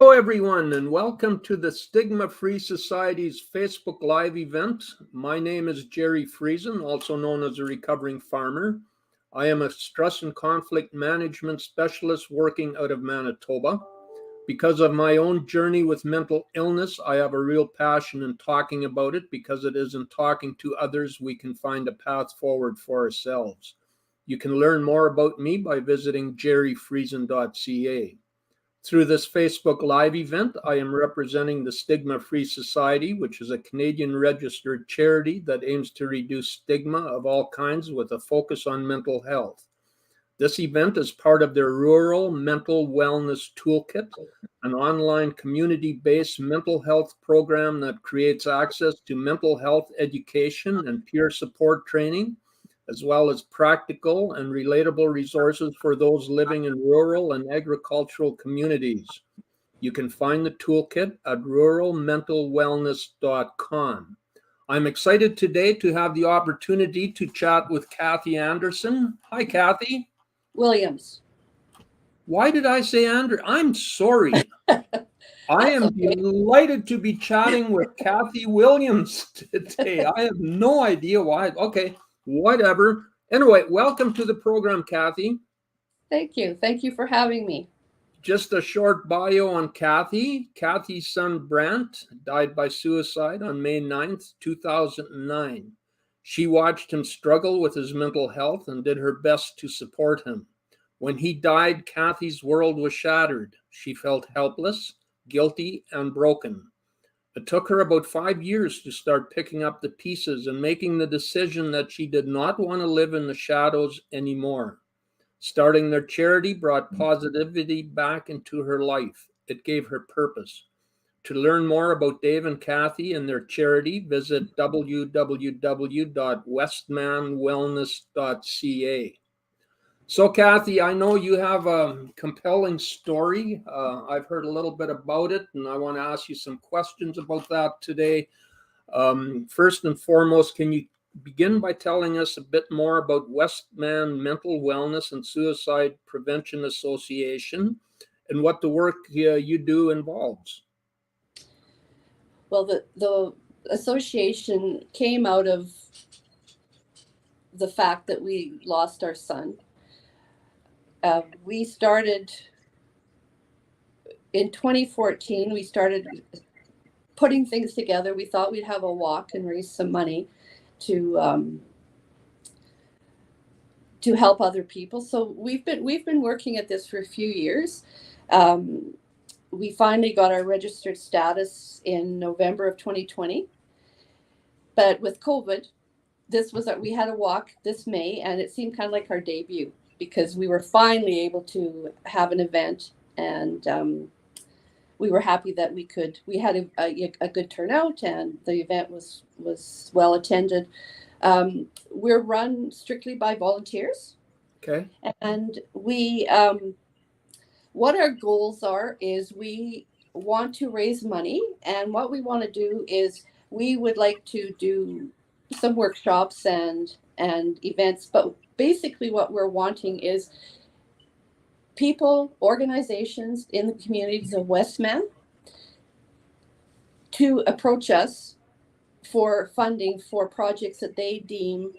Hello, everyone, and welcome to the Stigma-Free Society's Facebook Live event. My name is Gerry Friesen, also known as a recovering farmer. I am a stress and conflict management specialist working out of Manitoba. Because of my own journey with mental illness, I have a real passion in talking about it because it is in talking to others we can find a path forward for ourselves. You can learn more about me by visiting gerryfriesen.ca. Through this Facebook Live event, I am representing the Stigma-Free Society, which is a Canadian registered charity that aims to reduce stigma of all kinds with a focus on mental health. This event is part of their Rural Mental Wellness Toolkit, an online community-based mental health program that creates access to mental health education and peer support training, as well as practical and relatable resources for those living in rural and agricultural communities. You can find the toolkit at ruralmentalwellness.com. I'm excited today to have the opportunity to chat with Cathy Anderson. Hi, Cathy. Williams. Why did I say Andrew? I'm sorry. I am Okay. delighted to be chatting with Cathy Williams today. I have no idea why. Okay, whatever. Anyway, welcome to the program, Cathy. Thank you. Thank you for having me. Just a short bio on Cathy. Cathy's son, Brant, died by suicide on May 9th, 2009. She watched him struggle with his mental health and did her best to support him. When he died, Cathy's world was shattered. She felt helpless, guilty, and broken. It took her about 5 years to start picking up the pieces and making the decision that she did not want to live in the shadows anymore. Starting their charity brought positivity back into her life. It gave her purpose. To learn more about Dave and Cathy and their charity, visit www.westmanwellness.ca. So, Cathy, I know you have a compelling story. I've heard a little bit about it, and I want to ask you some questions about that today. First and foremost, can you begin by telling us a bit more about Westman Mental Wellness and Suicide Prevention Association and what the work you do involves? Well, the association came out of the fact that we lost our son. We started in 2014. We started putting things together. We thought we'd have a walk and raise some money to help other people. So we've been working at this for a few years. We finally got our registered status in November of 2020. But with COVID, we had a walk this May, and it seemed kind of like our debut because we were finally able to have an event, and we were happy that we had a good turnout, and the event was well attended. We're run strictly by volunteers. Okay. And we, what our goals are is we want to raise money, and what we want to do is we would like to do some workshops and events, but basically what we're wanting is people, organizations in the communities of Westman to approach us for funding for projects that they deem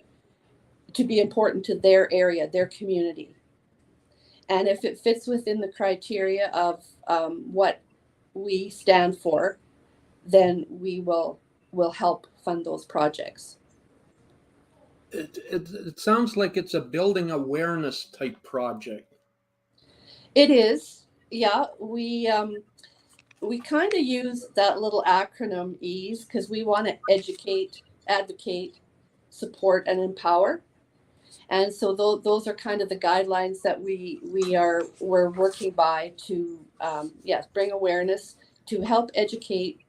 to be important to their area, their community. And if it fits within the criteria of what we stand for, then we will help fund those projects. It sounds like it's a building awareness type project. It is, yeah. We kind of use that little acronym EASE because we want to educate, advocate, support, and empower. And so those are kind of the guidelines that we're working by to bring awareness, to help educate.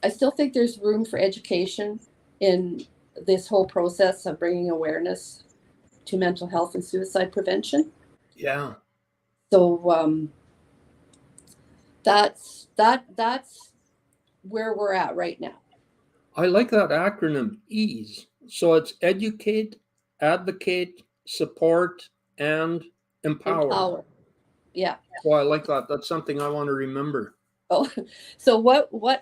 I still think there's room for education in this whole process of bringing awareness to mental health and suicide prevention. Yeah. So that's where we're at right now. I like that acronym, EASE. So it's educate, advocate, support, and empower. Yeah. Well, I like that. That's something I want to remember. Oh, so what we're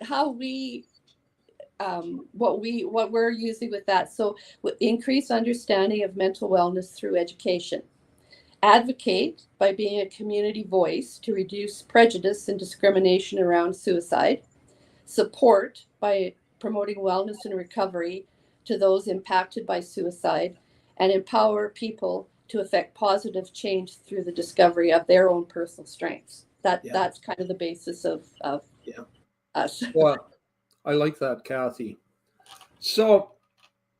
using with that. So increase understanding of mental wellness through education. Advocate by being a community voice to reduce prejudice and discrimination around suicide. Support by promoting wellness and recovery to those impacted by suicide, and empower people to effect positive change through the discovery of their own personal strengths. Yeah. That's kind of the basis of Yeah. us. Well, I like that, Cathy. So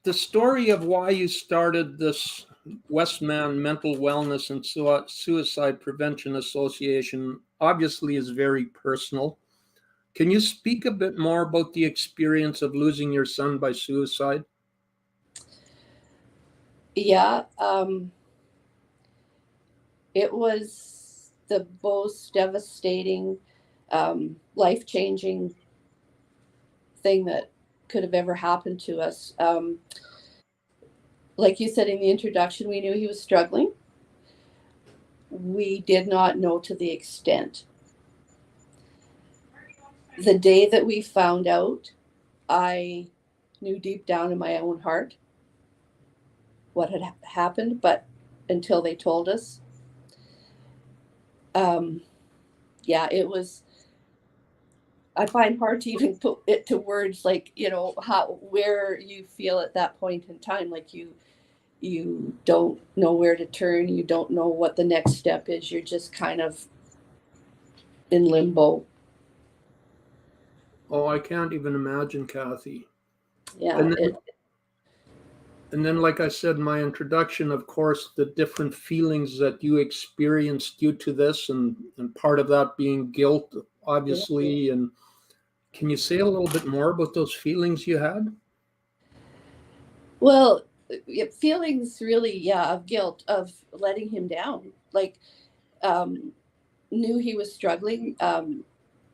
the story of why you started this Westman Mental Wellness and Suicide Prevention Association obviously is very personal. Can you speak a bit more about the experience of losing your son by suicide? Yeah, it was the most devastating, life-changing thing that could have ever happened to us. Like you said in the introduction, we knew he was struggling. We did not know to the extent. The day that we found out, I knew deep down in my own heart what had happened, but until they told us, um, yeah, it was. I find hard to even put it to words, like, how, where you feel at that point in time, like you don't know where to turn, you don't know what the next step is, you're just kind of in limbo. Oh, I can't even imagine, Cathy. Yeah, And then, like I said in my introduction, of course, the different feelings that you experienced due to this, and part of that being guilt, obviously. And can you say a little bit more about those feelings you had? well, feelings really, yeah, of guilt, of letting him down, like, um knew he was struggling.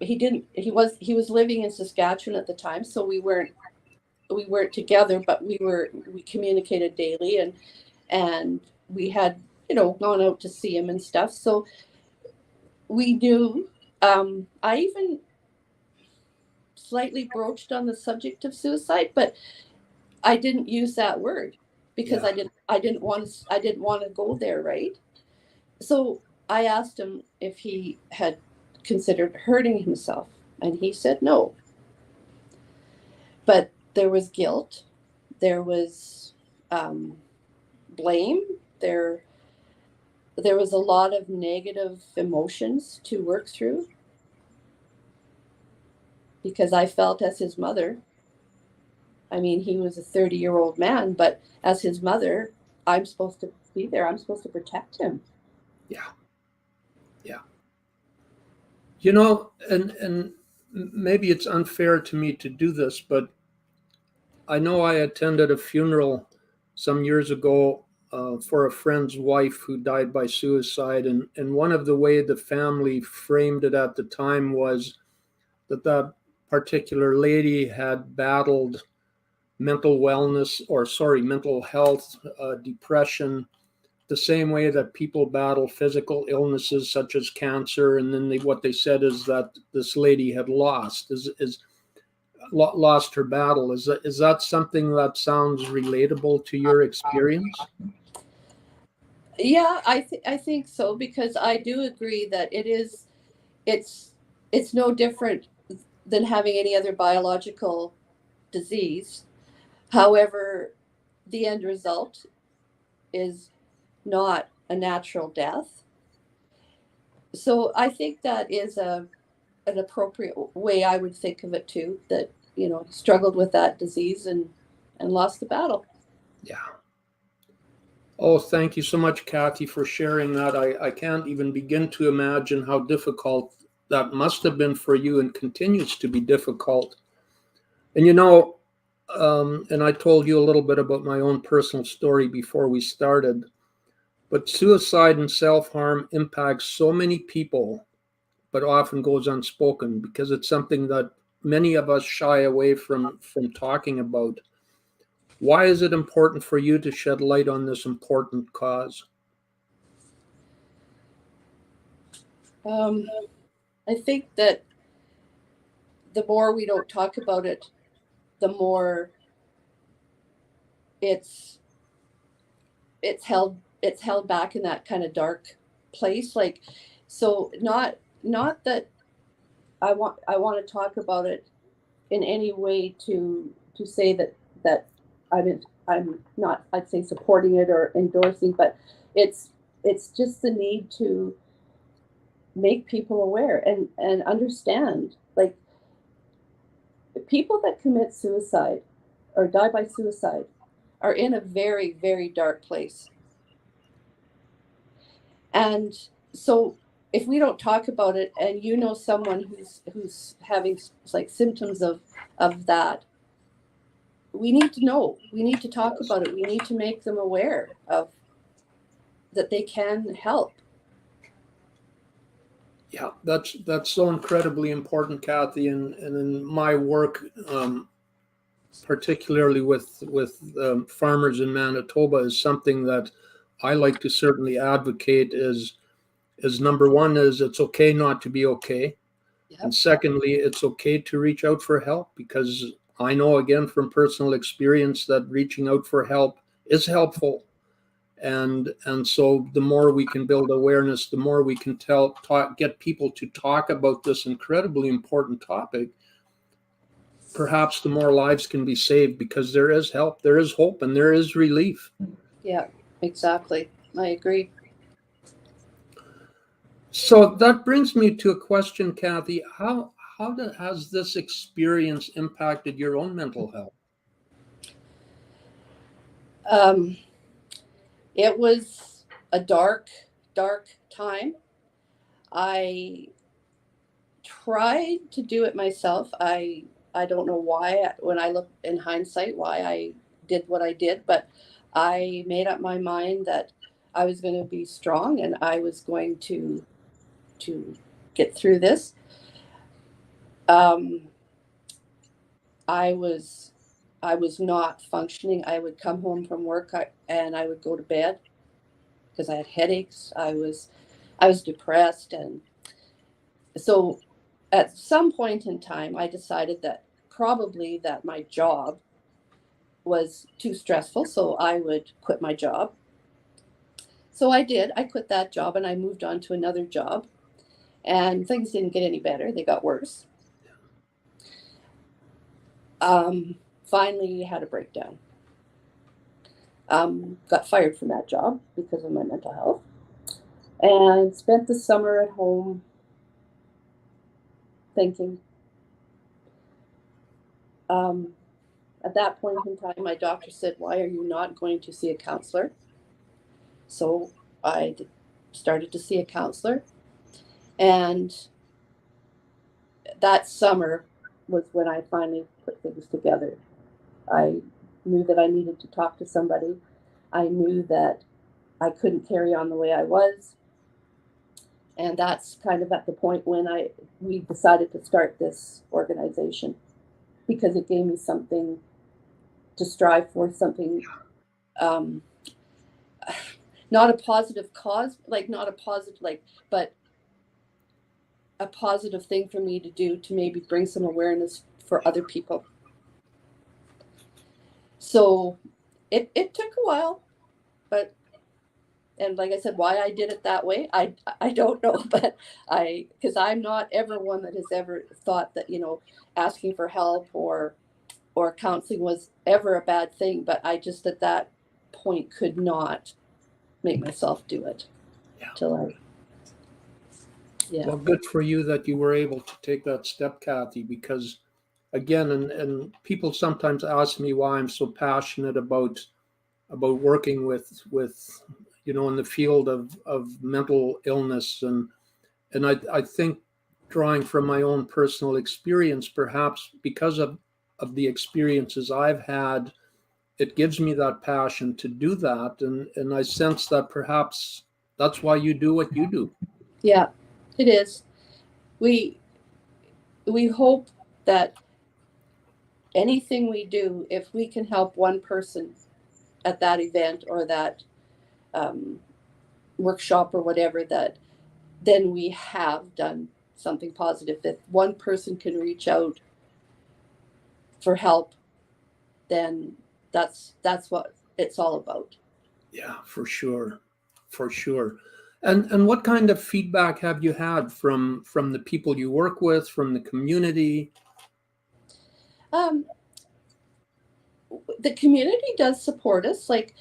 He was living in Saskatchewan at the time, so we weren't together, but we communicated daily, and we had, gone out to see him and stuff. So we knew. I even slightly broached on the subject of suicide, but I didn't use that word because Yeah. I didn't want to go there, right? So I asked him if he had considered hurting himself, and he said no. But there was guilt, there was, blame, there was a lot of negative emotions to work through, because I felt as his mother. I mean, he was a 30-year-old man, but as his mother, I'm supposed to be there. I'm supposed to protect him. Yeah. Yeah. And maybe it's unfair to me to do this, but I know I attended a funeral some years ago for a friend's wife who died by suicide, and one of the way the family framed it at the time was that particular lady had battled mental health, depression, the same way that people battle physical illnesses such as cancer. And then what they said is that this lady had lost her battle. Is that something that sounds relatable to your experience? Yeah, I think so, because I do agree that it's it's no different than having any other biological disease. However, the end result is not a natural death. So I think that is an appropriate way I would think of it too. That, struggled with that disease and lost the battle. Yeah. Oh, thank you so much, Cathy, for sharing that. I can't even begin to imagine how difficult that must have been for you and continues to be difficult. And and I told you a little bit about my own personal story before we started, but suicide and self harm impacts so many people, but often goes unspoken because it's something that many of us shy away from talking about. Why is it important for you to shed light on this important cause? I think that the more we don't talk about it, the more it's held back in that kind of dark place. Like, so not that I want to talk about it in any way to say that I'm not, I'd say, supporting it or endorsing, but it's just the need to make people aware and understand, like, people that commit suicide or die by suicide are in a very, very dark place. And so if we don't talk about it, and you know someone who's having like symptoms of that, we need to know. We need to talk about it. We need to make them aware of that they can help. Yeah, that's so incredibly important, Cathy. And in my work, particularly with farmers in Manitoba, is something that I like to certainly advocate. Is number one is it's okay not to be okay, Yep. and secondly, it's okay to reach out for help, because I know, again, from personal experience, that reaching out for help is helpful. And so the more we can build awareness, the more we can get people to talk about this incredibly important topic, perhaps the more lives can be saved, because there is help, there is hope, and there is relief. Yeah, exactly. I agree. So that brings me to a question, Cathy. How has this experience impacted your own mental health? It was a dark, dark time. I tried to do it myself. I don't know why, when I look in hindsight, why I did what I did, but I made up my mind that I was going to be strong and I was going to get through this. Um, I was not functioning. I would come home from work and I would go to bed because I had headaches. I was depressed, and so at some point in time I decided that probably that my job was too stressful, so I would quit my job. So I did. I quit that job and I moved on to another job, and things didn't get any better. They got worse. Finally had a breakdown. Got fired from that job because of my mental health, and spent the summer at home thinking. At that point in time, my doctor said, "Why are you not going to see a counselor?" So I started to see a counselor, and that summer was when I finally put things together. I knew that I needed to talk to somebody. I knew that I couldn't carry on the way I was. And that's kind of at the point when we decided to start this organization, because it gave me something to strive for, something, um, not a positive cause, like not a positive, like, but a positive thing for me to do to maybe bring some awareness for other people. So it took a while, but, and like I said, why I did it that way, I don't know, but because I'm not ever one that has ever thought that, asking for help or counseling was ever a bad thing, but I just at that point could not make myself do it. Yeah. Well, good for you that you were able to take that step, Cathy, because again, and people sometimes ask me why I'm so passionate about working with in the field of mental illness, and I think, drawing from my own personal experience, perhaps because of the experiences I've had, it gives me that passion to do that, and I sense that perhaps that's why you do what you do. Yeah, it is. We hope that anything we do, if we can help one person at that event or that workshop or whatever, that then we have done something positive. That one person can reach out for help, then that's what it's all about. Yeah, for sure. For sure. And what kind of feedback have you had from the people you work with, from the community? Um, the community does support us. Like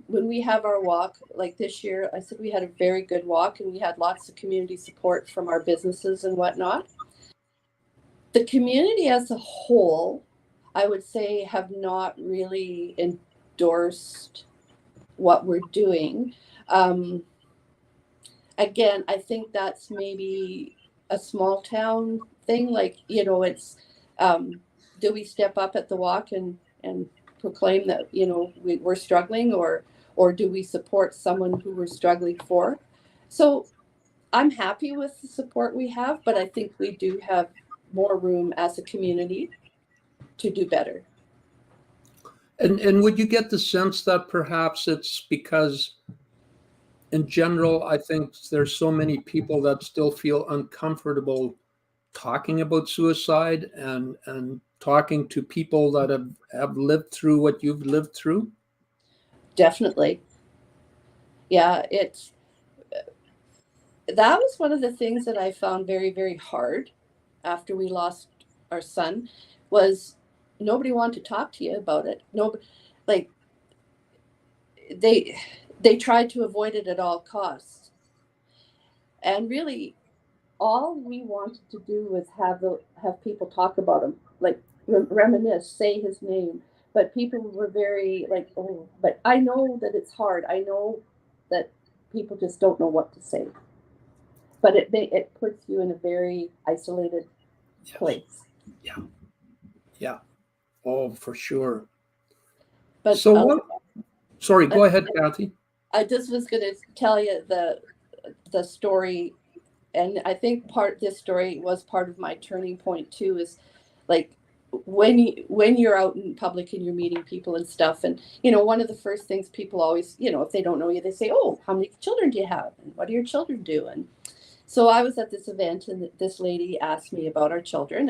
when we have our walk, like this year, I said we had a very good walk and we had lots of community support from our businesses and whatnot. The community as a whole, I would say, have not really endorsed what we're doing. Um, Again, I think that's maybe a small town thing. Like, it's um, do we step up at the walk and proclaim that we're struggling, or do we support someone who we're struggling for? So I'm happy with the support we have, but I think we do have more room as a community to do better. And would you get the sense that perhaps it's because in general, I think there's so many people that still feel uncomfortable talking about suicide and talking to people that have lived through what you've lived through? Definitely. Yeah, that was one of the things that I found very, very hard after we lost our son, was nobody wanted to talk to you about it. Nobody, like, they they tried to avoid it at all costs. And really, all we wanted to do was have people talk about him, like reminisce, say his name. But people were very like, oh, but I know that it's hard. I know that people just don't know what to say. But it puts you in a very isolated Yes. place. Yeah. Yeah. Oh, for sure. But So what? Sorry, I, go ahead, Cathy. I just was going to tell you the story, and I think this story was part of my turning point too. Is like when you're out in public and you're meeting people and stuff, and one of the first things people always, if they don't know you, they say, "Oh, how many children do you have? And what do your children do?" And so I was at this event, and this lady asked me about our children,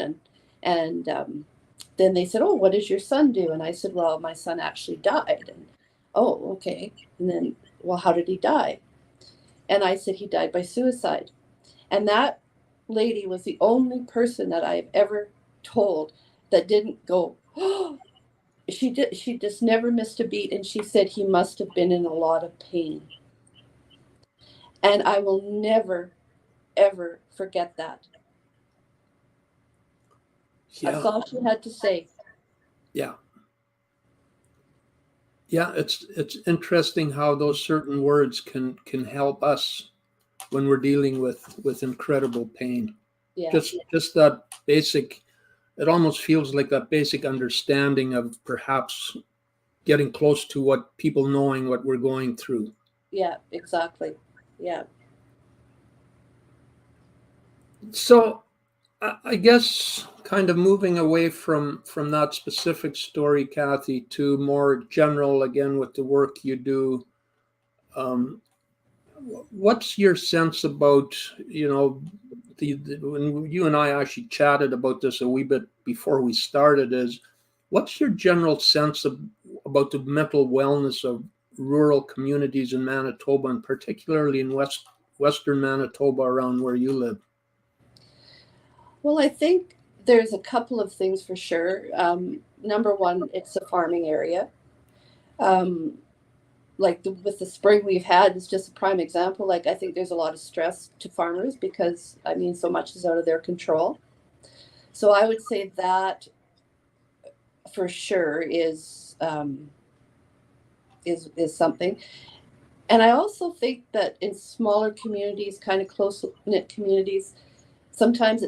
and then they said, "Oh, what does your son do?" And I said, "Well, my son actually died." And, "Oh, okay." And then, "Well, how did he die?" And I said, "He died by suicide." And that lady was the only person that I've ever told that didn't go, "Oh." She just never missed a beat, and she said he must have been in a lot of pain. And I will never ever forget that. That's Yeah. all she had to say. Yeah. Yeah, it's interesting how those certain words can help us when we're dealing with incredible pain. Yeah. Just that basic, it almost feels like that basic understanding of perhaps getting close to what people knowing what we're going through. Yeah, exactly. Yeah. So I guess kind of moving away from that specific story, Cathy, to more general again with the work you do. Um, what's your sense about when you and I actually chatted about this a wee bit before we started? Is what's your general sense about the mental wellness of rural communities in Manitoba, and particularly in western Manitoba around where you live? Well, I think there's a couple of things for sure. Number one, it's a farming area. Um, like with the spring we've had is just a prime example. Like, I think there's a lot of stress to farmers because, I mean, so much is out of their control. So I would say that for sure is something. And I also think that in smaller communities, kind of close knit communities, sometimes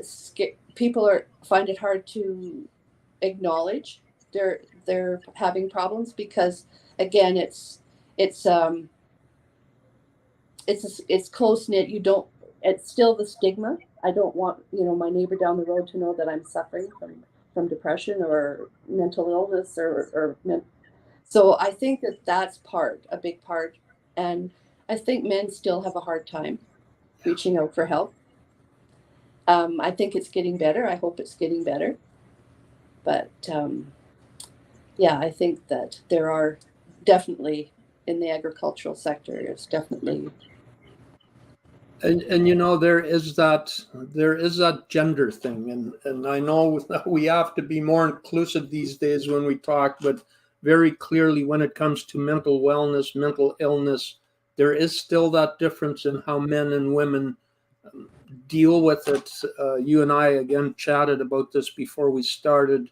people find it hard to acknowledge they're having problems, because again, it's it's close knit. You don't It's still the stigma. I don't want, my neighbor down the road to know that I'm suffering from depression or mental illness, so I think that that's a big part. And I think men still have a hard time. reaching out for help. I think it's getting better. I hope it's getting better. But yeah, I think that there are definitely in the agricultural sector, it's definitely. And you know, there is that gender thing, and I know that we have to be more inclusive these days when we talk, but very clearly when it comes to mental wellness, mental illness, there is still that difference in how men and women deal with it. You and I again chatted about this before we started.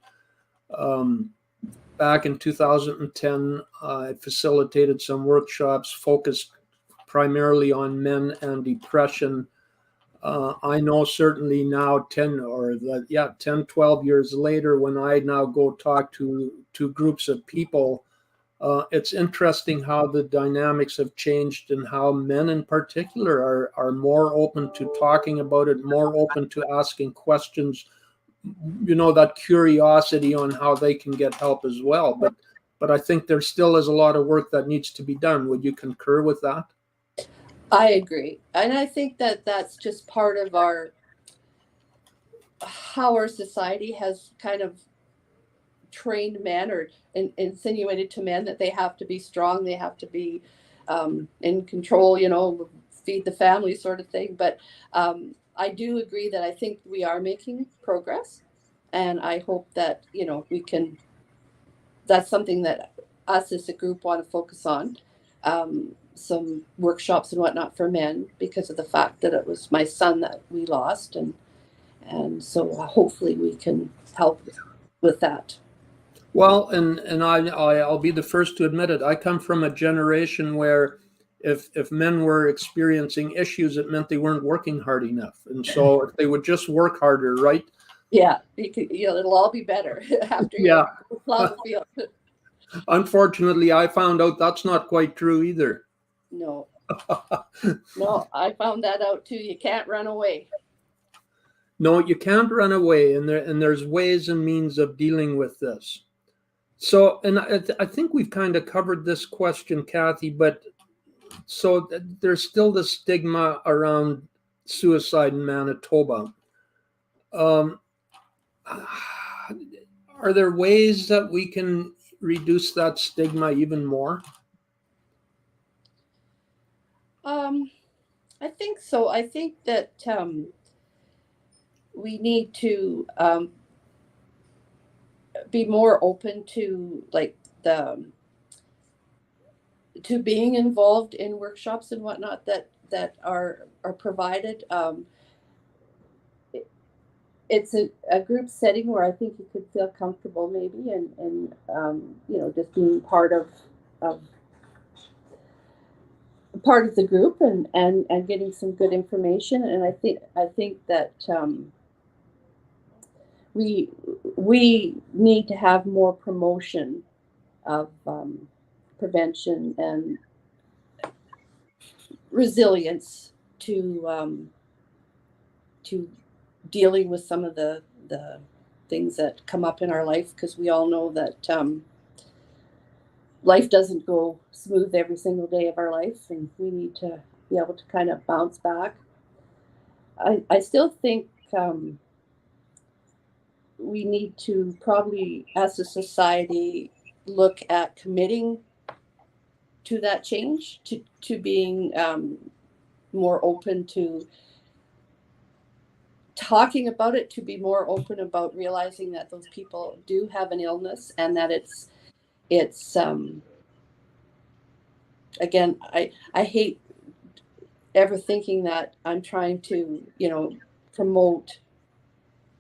Back in 2010, I facilitated some workshops focused primarily on men and depression. I know certainly now 10, 12 years later, when I now go talk to groups of people, it's interesting how the dynamics have changed and how men in particular are more open to talking about it, more open to asking questions, you know, that curiosity on how they can get help as well. But I think there still is a lot of work that needs to be done. Would you concur with that? I agree. And I think that that's just part of how our society has kind of trained men or insinuated to men that they have to be strong, they have to be in control, you know, feed the family sort of thing. But I do agree that I think we are making progress. And I hope that, you know, that's something that us as a group want to focus on. Some workshops and whatnot for men because of the fact that it was my son that we lost, and so hopefully we can help with that. Well, and I'll be the first to admit it. I come from a generation where if men were experiencing issues, it meant they weren't working hard enough, and so if they would just work harder, right? Yeah, you know, it'll all be better after you Yeah. plow the field. Unfortunately, I found out that's not quite true either. No, no, I found that out too. You can't run away. No, you can't run away, and there's ways and means of dealing with this. So, and I think we've kind of covered this question, Cathy, but so there's still the stigma around suicide in Manitoba. Um, are there ways that we can reduce that stigma even more? I think so. I think that we need to be more open to like to being involved in workshops and whatnot that are provided. It's a group setting where I think you could feel comfortable maybe and you know, just being of part of the group and getting some good information. And I think that we need to have more promotion of prevention and resilience to dealing with some of the things that come up in our life, because we all know that life doesn't go smooth every single day of our life, and we need to be able to kind of bounce back. I still think we need to probably, as a society, look at committing to that change, to being more open to talking about it, to be more open about realizing that those people do have an illness, and that it's again, I hate ever thinking that I'm trying to, you know, promote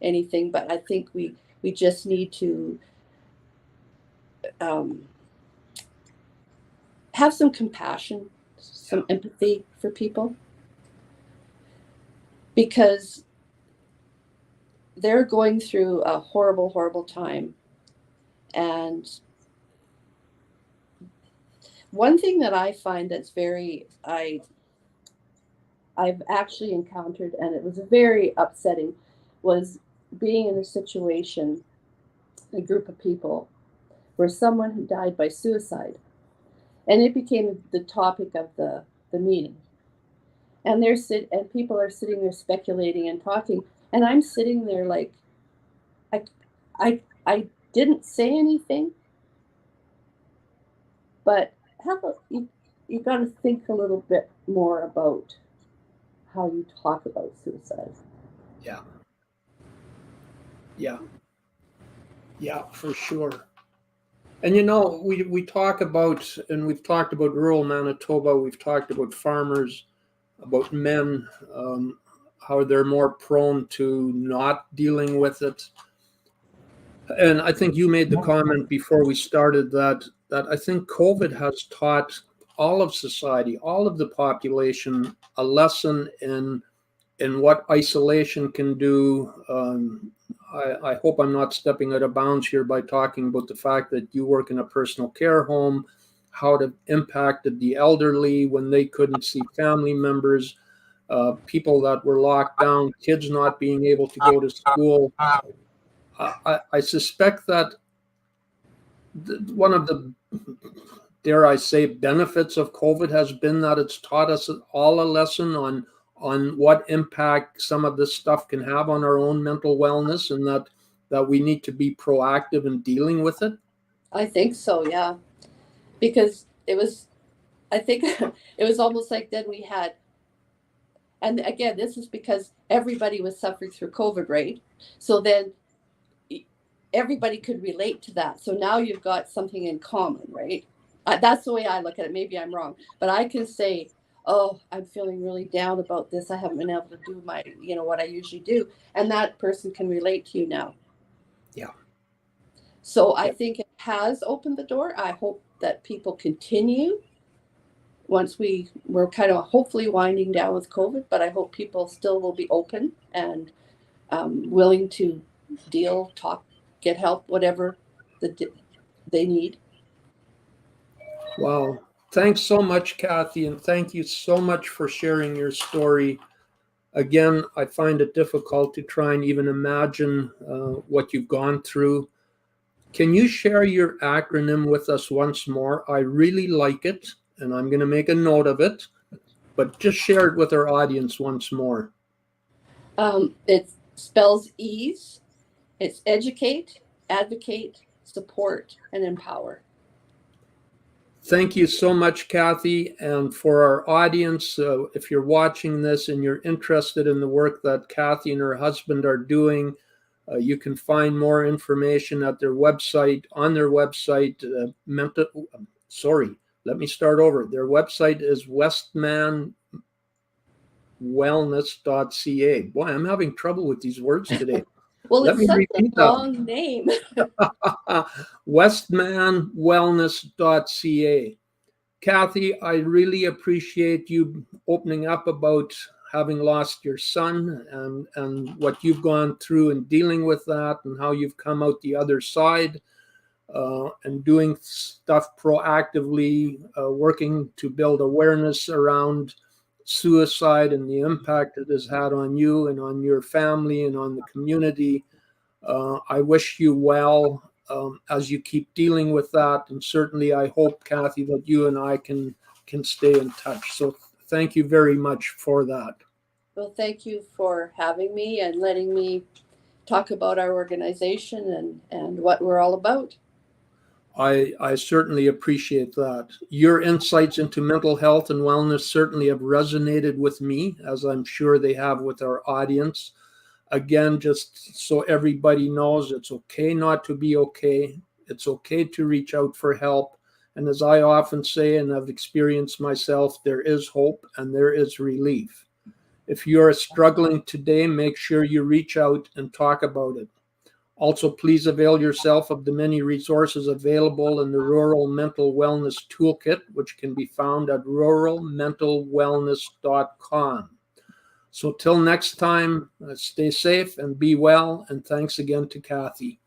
anything, but I think we just need to have some compassion, some empathy for people, because they're going through a horrible, horrible time. And one thing that I find that's I've actually encountered, and it was very upsetting, was being in a situation, a group of people, where someone had died by suicide. And it became the topic of the meeting. and and people are sitting there speculating and talking, and I'm sitting there like, I didn't say anything, but you got to think a little bit more about how you talk about suicide. Yeah. Yeah. Yeah, for sure. And we talk about, and we've talked about rural Manitoba, we've talked about farmers, about men, how they're more prone to not dealing with it. And I think you made the comment before we started that I think COVID has taught all of society, all of the population, a lesson in what isolation can do. I hope I'm not stepping out of bounds here by talking about the fact that you work in a personal care home, how it impacted the elderly when they couldn't see family members, people that were locked down, kids not being able to go to school. I suspect that one of the, dare I say, benefits of COVID has been that it's taught us all a lesson on what impact some of this stuff can have on our own mental wellness, and that we need to be proactive in dealing with it. I think so, yeah, because I think it was almost like then we had, and again, this is because everybody was suffering through COVID, right? So then everybody could relate to that. So now you've got something in common, right? That's the way I look at it. Maybe I'm wrong, but I can say, oh, I'm feeling really down about this. I haven't been able to do my, what I usually do. And that person can relate to you now. Yeah. So I think it has opened the door. I hope that people continue once we're kind of hopefully winding down with COVID, but I hope people still will be open and willing to deal, talk, get help, whatever they need. Wow. Thanks so much, Cathy, and thank you so much for sharing your story. Again, I find it difficult to try and even imagine what you've gone through. Can you share your acronym with us once more? I really like it, and I'm going to make a note of it, but just share it with our audience once more. It spells EASE. It's educate, advocate, support, and empower. Thank you so much, Cathy. And for our audience, if you're watching this and you're interested in the work that Cathy and her husband are doing, you can find more information at their website, on their website. Let me start over. Their website is westmanwellness.ca. Boy, I'm having trouble with these words today. Well, it's such a long name. westmanwellness.ca. Cathy, I really appreciate you opening up about having lost your son and what you've gone through and dealing with that, and how you've come out the other side, and doing stuff proactively, working to build awareness around suicide and the impact it has had on you and on your family and on the community. I wish you well as you keep dealing with that, and certainly I hope, Cathy, that you and I can stay in touch. So thank you very much for that. Well, thank you for having me and letting me talk about our organization and what we're all about. I certainly appreciate that. Your insights into mental health and wellness certainly have resonated with me, as I'm sure they have with our audience. Again, just so everybody knows, it's okay not to be okay. It's okay to reach out for help. And as I often say, and I've experienced myself, there is hope and there is relief. If you're struggling today, make sure you reach out and talk about it. Also, please avail yourself of the many resources available in the Rural Mental Wellness Toolkit, which can be found at ruralmentalwellness.com. So till next time, stay safe and be well. And thanks again to Cathy.